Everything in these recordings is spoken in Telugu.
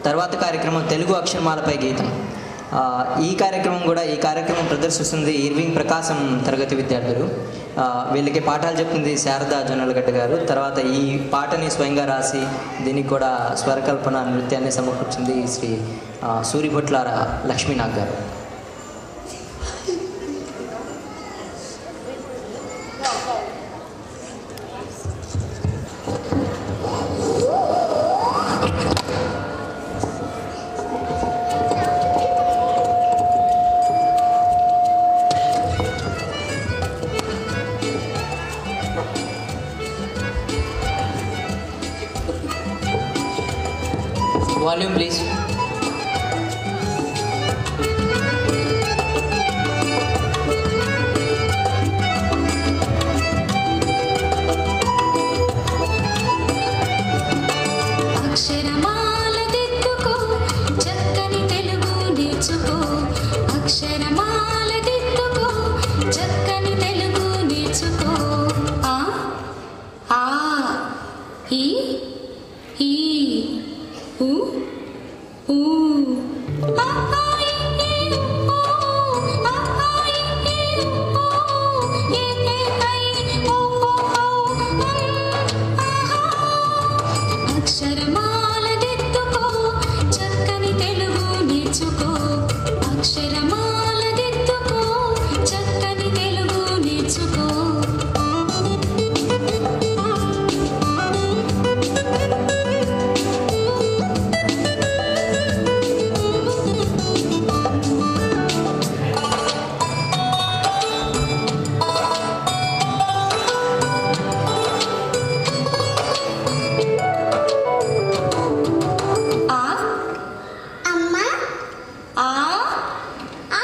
తర్వాత కార్యక్రమం తెలుగు అక్షరమాలపై గీతం. ఈ కార్యక్రమం ప్రదర్శిస్తుంది ఇర్వింగ్ ప్రకాశం తరగతి విద్యార్థులు. వీళ్ళకి పాఠాలు చెప్తుంది శారదా జొన్నలగడ్డ గారు. తర్వాత ఈ పాటని స్వయంగా రాసి దీనికి కూడా స్వరకల్పన నృత్యాన్ని సమకూర్చింది శ్రీ సూరిభొట్ల లక్ష్మీనాగ్ గారు. Volume please. అక్షరమాల దిద్దుకో చక్కని తెలుగు నేర్చుకో అక్షరమాల దిద్దుకో చక్కని తెలుగు నేర్చుకో ఆ ఆ ఈ ఈ ఊ ఊ ఆ ఆ ఈ ఈ ఊ ఆ ఆ ఈ ఈ ఊ ఏ ఏ ఐ ఓ ఓ ఓ ఆహా అక్షరమాల దిద్దుకో చక్కని తెలుగు నేర్చుకో అక్షరమాల దిద్దుకో చక్కని తెలుగు నేర్చుకో ఆ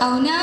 అవునా